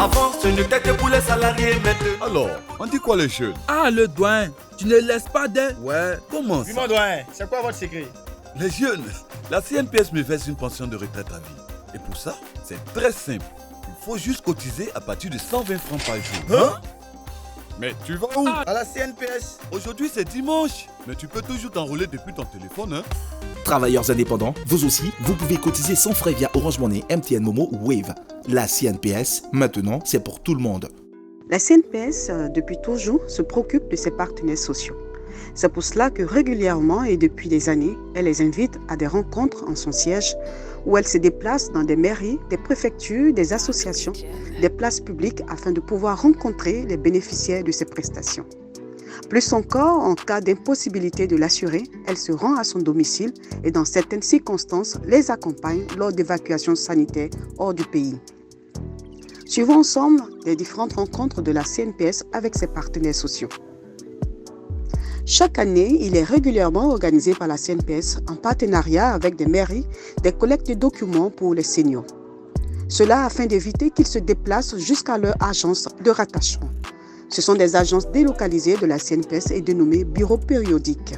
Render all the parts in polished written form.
Avant, ce n'était que pour les salariés maintenant. Alors, on dit quoi les jeunes? Ah, le doyen, tu ne laisses pas de... Ouais, comment ça? Dis-moi doyen, c'est quoi votre secret? Les jeunes, la CNPS me verse une pension de retraite à vie. Et pour ça, c'est très simple. Il faut juste cotiser à partir de 120 francs par jour. Hein? Mais tu vas où? À la CNPS. Aujourd'hui c'est dimanche, mais tu peux toujours t'enrôler depuis ton téléphone, hein? Travailleurs indépendants, vous aussi, vous pouvez cotiser sans frais via Orange Money, MTN Momo ou Wave. La CNPS, maintenant, c'est pour tout le monde. La CNPS, depuis toujours, se préoccupe de ses partenaires sociaux. C'est pour cela que régulièrement et depuis des années, elle les invite à des rencontres en son siège où elle se déplace dans des mairies, des préfectures, des associations, des places publiques afin de pouvoir rencontrer les bénéficiaires de ces prestations. Plus encore, en cas d'impossibilité de l'assurer, elle se rend à son domicile et dans certaines circonstances, les accompagne lors d'évacuations sanitaires hors du pays. Suivons ensemble les différentes rencontres de la CNPS avec ses partenaires sociaux. Chaque année, il est régulièrement organisé par la CNPS en partenariat avec des mairies, des collectes de documents pour les seniors. Cela afin d'éviter qu'ils se déplacent jusqu'à leur agence de rattachement. Ce sont des agences délocalisées de la CNPS et dénommées bureaux périodiques.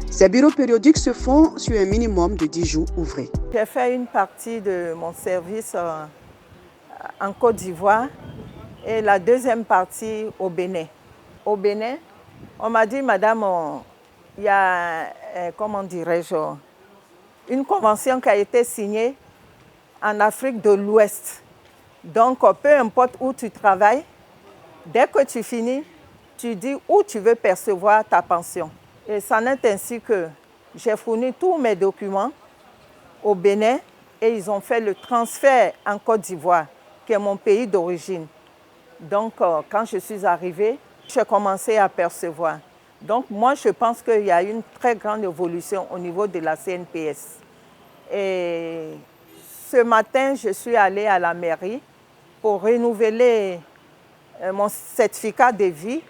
Ces bureaux périodiques se font sur un minimum de 10 jours ouvrés. J'ai fait une partie de mon service en Côte d'Ivoire et la deuxième partie au Bénin. Au Bénin, on m'a dit, madame, il y a, comment dirais-je, une convention qui a été signée en Afrique de l'Ouest. Donc, peu importe où tu travailles, dès que tu finis, tu dis où tu veux percevoir ta pension. Et c'en est ainsi que j'ai fourni tous mes documents au Bénin et ils ont fait le transfert en Côte d'Ivoire, qui est mon pays d'origine. Donc, quand je suis arrivée, j'ai commencé à percevoir. Donc, moi, je pense qu'il y a une très grande évolution au niveau de la CNPS. Et ce matin, je suis allée à la mairie pour renouveler mon certificat de vie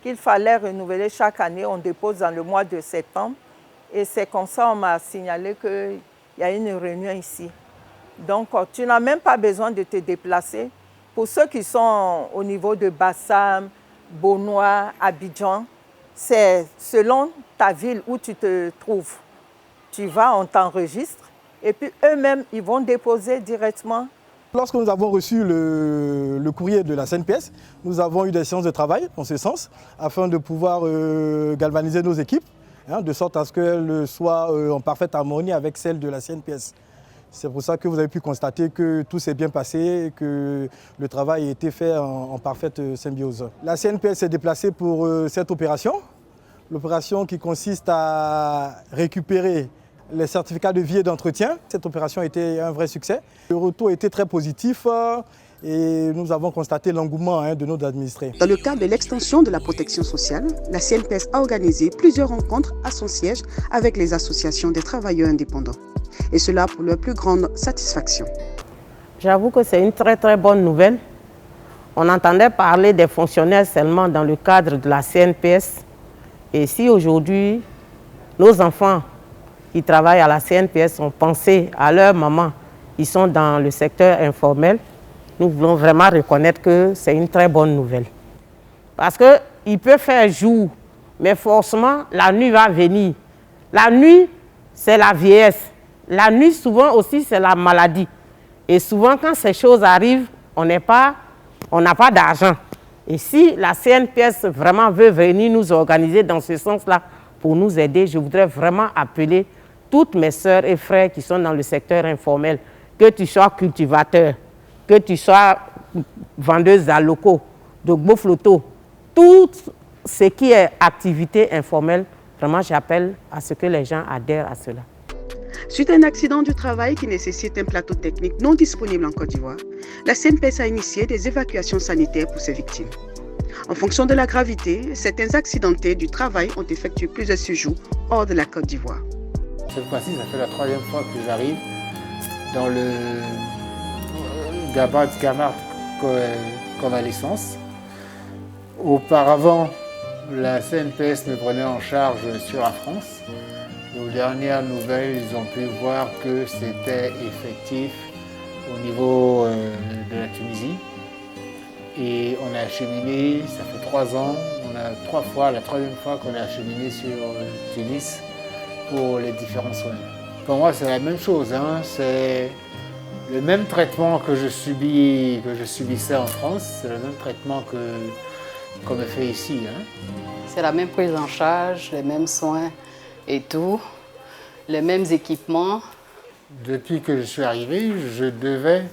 qu'il fallait renouveler chaque année. On dépose dans le mois de septembre. Et c'est comme ça qu'on m'a signalé qu'il y a une réunion ici. Donc, tu n'as même pas besoin de te déplacer. Pour ceux qui sont au niveau de Bassam, Bonois, Abidjan, c'est selon ta ville où tu te trouves. Tu vas, on t'enregistre et puis eux-mêmes, ils vont déposer directement. Lorsque nous avons reçu le courrier de la CNPS, nous avons eu des séances de travail en ce sens, afin de pouvoir galvaniser nos équipes, de sorte à ce qu'elles soient en parfaite harmonie avec celles de la CNPS. C'est pour ça que vous avez pu constater que tout s'est bien passé et que le travail a été fait en parfaite symbiose. La CNPS s'est déplacée pour cette opération. L'opération qui consiste à récupérer les certificats de vie et d'entretien. Cette opération a été un vrai succès. Le retour a été très positif et nous avons constaté l'engouement de nos administrés. Dans le cadre de l'extension de la protection sociale, la CNPS a organisé plusieurs rencontres à son siège avec les associations des travailleurs indépendants. Et cela pour leur plus grande satisfaction. J'avoue que c'est une très très bonne nouvelle. On entendait parler des fonctionnaires seulement dans le cadre de la CNPS. Et si aujourd'hui, nos enfants qui travaillent à la CNPS ont pensé à leur maman, ils sont dans le secteur informel, nous voulons vraiment reconnaître que c'est une très bonne nouvelle. Parce qu'il peut faire jour, mais forcément, la nuit va venir. La nuit, c'est la vieillesse. La nuit, souvent aussi, c'est la maladie. Et souvent, quand ces choses arrivent, on n'a pas d'argent. Et si la CNPS vraiment veut venir nous organiser dans ce sens-là pour nous aider, je voudrais vraiment appeler toutes mes sœurs et frères qui sont dans le secteur informel, que tu sois cultivateur, que tu sois vendeuse à locaux, de Gbofloto, tout ce qui est activité informelle, vraiment j'appelle à ce que les gens adhèrent à cela. Suite à un accident du travail qui nécessite un plateau technique non disponible en Côte d'Ivoire, la CNPS a initié des évacuations sanitaires pour ses victimes. En fonction de la gravité, certains accidentés du travail ont effectué plusieurs séjours hors de la Côte d'Ivoire. Cette fois-ci, ça fait la 3e fois que j'arrive dans le Gabat Gamard convalescence. Auparavant, la CNPS me prenait en charge sur la France. Aux dernières nouvelles, ils ont pu voir que c'était effectif au niveau de la Tunisie. acheminé, ça fait 3 ans. On a 3 fois, la 3e fois qu'on est acheminé sur Tunis pour les différents soins. Pour moi, c'est la même chose. Hein. C'est le même traitement que je subissais en France. C'est le même traitement qu'on me fait ici. Hein. C'est la même prise en charge, les mêmes soins et tout, les mêmes équipements. Depuis que je suis arrivé, je devais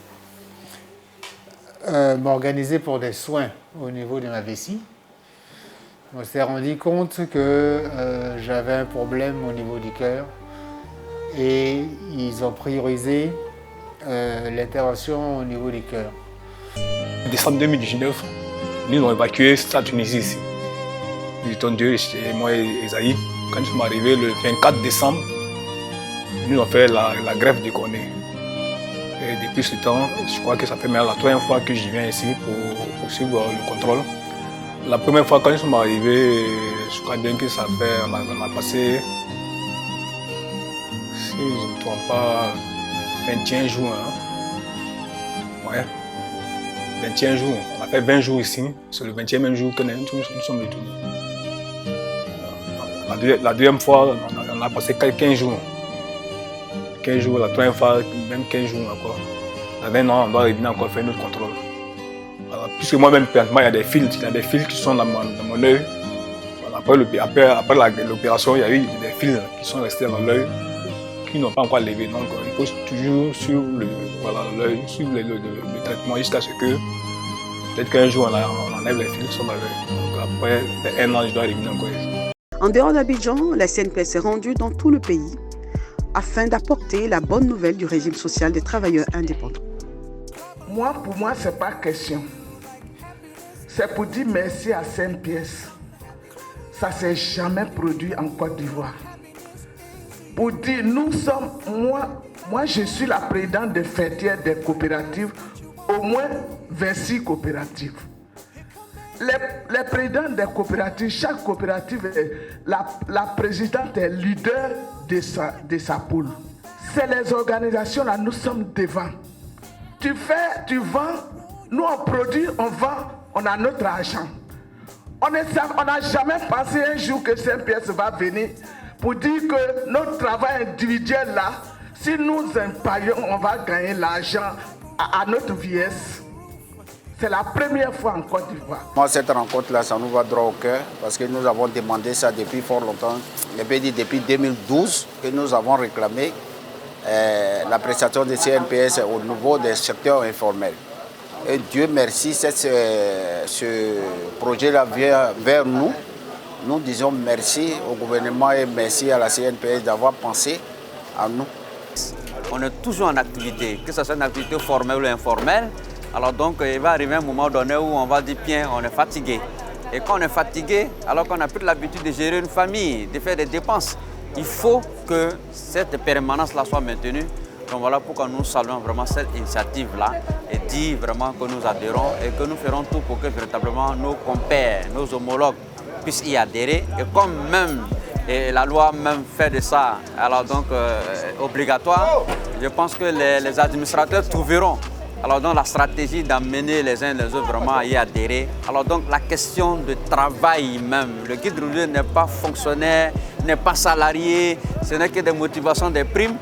m'organiser pour des soins au niveau de ma vessie. On s'est rendu compte que j'avais un problème au niveau du cœur et ils ont priorisé l'intervention au niveau du cœur. En décembre 2019, nous avons évacué la Tunisie ici. Nous étions deux, moi et Esaïe. Quand nous sommes arrivés le 24 décembre, nous avons fait la greffe du cornet. Et depuis ce temps, je crois que ça fait même la 3e fois que j'y viens ici pour suivre le contrôle. La première fois quand nous sommes arrivés, je crois bien que ça fait, on a passé, si je ne me trompe pas, 21 jours. Hein. Ouais, 21 jours. On a fait 20 jours ici. C'est le 20e jour que nous sommes retournés. La 2e fois, on a passé 15 jours. 15 jours, la 3e fois, même 15 jours encore. Maintenant, on doit revenir encore faire notre contrôle. Alors, puisque moi-même, il y a des fils qui sont dans mon œil. Après l'opération, il y a eu des fils qui sont restés dans l'œil, qui n'ont pas encore levé. Donc, il faut toujours suivre l'œil, suivre le traitement jusqu'à ce que, peut-être qu'un jour, on enlève les fils qui sont dans l'œil. Donc, après 1 an, je dois revenir encore ici. En dehors d'Abidjan, la CNPS est rendue dans tout le pays afin d'apporter la bonne nouvelle du régime social des travailleurs indépendants. Pour moi, ce n'est pas question. C'est pour dire merci à CNPS. Ça ne s'est jamais produit en Côte d'Ivoire. Pour dire, moi je suis la présidente des fêtières des coopératives, au moins 26 coopératives. Les présidents des coopératives, chaque coopérative, la présidente est leader de sa poule. C'est les organisations là, nous sommes devant. Tu vends, nous on produit, on vend, on a notre argent. On n'a jamais pensé un jour que CNPS va venir pour dire que notre travail individuel là, si nous employons, on va gagner l'argent à notre vieillesse. C'est la première fois en Côte d'Ivoire. Moi, cette rencontre-là, ça nous va droit au cœur parce que nous avons demandé ça depuis fort longtemps. Je peux dire depuis 2012 que nous avons réclamé la prestation de CNPS au niveau des secteurs informels. Et Dieu merci, ce projet-là vient vers nous. Nous disons merci au gouvernement et merci à la CNPS d'avoir pensé à nous. On est toujours en activité, que ce soit une activité formelle ou informelle. Alors donc, il va arriver un moment donné où on va dire, bien, on est fatigué. Et quand on est fatigué, alors qu'on n'a plus l'habitude de gérer une famille, de faire des dépenses, il faut que cette permanence-là soit maintenue. Donc voilà pourquoi nous saluons vraiment cette initiative-là et dire vraiment que nous adhérons et que nous ferons tout pour que véritablement nos compères, nos homologues puissent y adhérer. Et comme même la loi même fait de ça, alors donc obligatoire, je pense que les administrateurs trouveront alors donc la stratégie d'amener les uns les autres vraiment à y adhérer. Alors donc la question de travail même, le guide routier n'est pas fonctionnaire, n'est pas salarié, ce n'est que des motivations, des primes.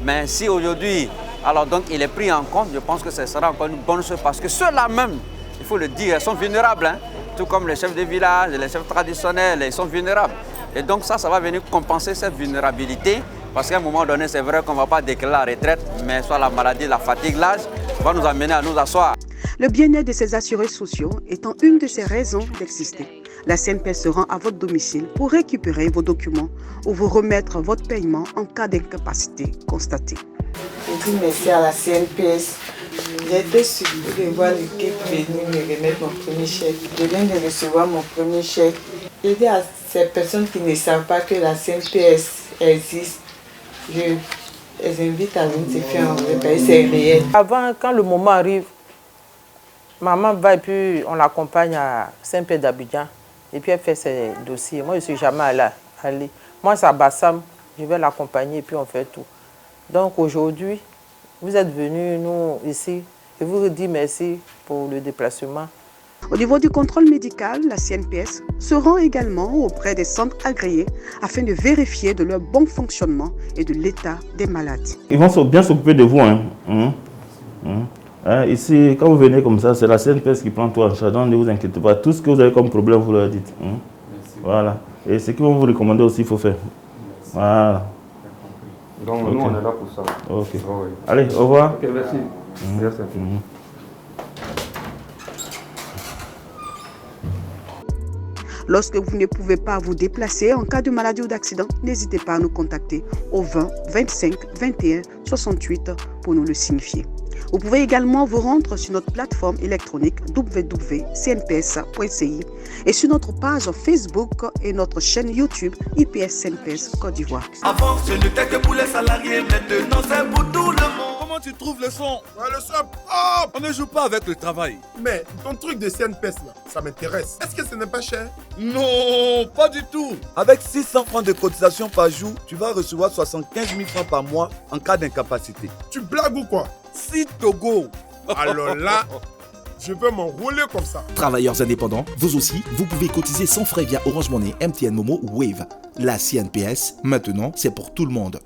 Mais si aujourd'hui, alors donc il est pris en compte, je pense que ce sera encore une bonne chose parce que ceux-là même, il faut le dire, ils sont vulnérables. Hein? Tout comme les chefs de village, les chefs traditionnels, ils sont vulnérables. Et donc ça va venir compenser cette vulnérabilité. Parce qu'à un moment donné, c'est vrai qu'on ne va pas déclarer la retraite, mais soit la maladie, la fatigue, l'âge, va nous amener à nous asseoir. Le bien-être de ces assurés sociaux étant une de ces raisons d'exister. La CNPS se rend à votre domicile pour récupérer vos documents ou vous remettre votre paiement en cas d'incapacité constatée. Je dis merci à la CNPS. J'ai été surpris de voir l'équipe venir me remettre mon premier chèque. Je viens de recevoir mon premier chèque. Je dis à ces personnes qui ne savent pas que la CNPS existe, je les invite à venir se faire enlever, c'est réel. Avant, quand le moment arrive, maman va et puis on l'accompagne à Saint-Pierre d'Abidjan et puis elle fait ses dossiers. Moi, je ne suis jamais allée. Moi, c'est à Bassam, je vais l'accompagner et puis on fait tout. Donc aujourd'hui, vous êtes venus, nous, ici, et vous dites merci pour le déplacement. Au niveau du contrôle médical, la CNPS se rend également auprès des centres agréés afin de vérifier de leur bon fonctionnement et de l'état des malades. Ils vont bien s'occuper de vous. Ici, quand vous venez comme ça, c'est la CNPS qui prend tout en charge. Donc ne vous inquiétez pas. Tout ce que vous avez comme problème, vous leur dites. Voilà. Et ce qu'ils vont vous recommander aussi, il faut faire. Voilà. Donc nous, on est là pour ça. Ok. Oh, oui. Allez, au revoir. Ok, merci. Merci. Lorsque vous ne pouvez pas vous déplacer en cas de maladie ou d'accident, n'hésitez pas à nous contacter au 20 25 21 68 pour nous le signifier. Vous pouvez également vous rendre sur notre plateforme électronique www.cnps.ci et sur notre page Facebook et notre chaîne YouTube IPS CNPS Côte d'Ivoire. Avant, ce n'était que pour les salariés, maintenant c'est pour tout le monde. Comment tu trouves le son? Ouais, le son est propre. On ne joue pas avec le travail. Mais ton truc de CNPS là, ça m'intéresse. Est-ce que ce n'est pas cher? Non, pas du tout. Avec 600 francs de cotisation par jour, tu vas recevoir 75 000 francs par mois en cas d'incapacité. Tu blagues ou quoi? Si Togo. Alors là, je veux m'enrouler comme ça. Travailleurs indépendants, vous aussi, vous pouvez cotiser sans frais via Orange Money, MTN Momo ou Wave. La CNPS, maintenant, c'est pour tout le monde.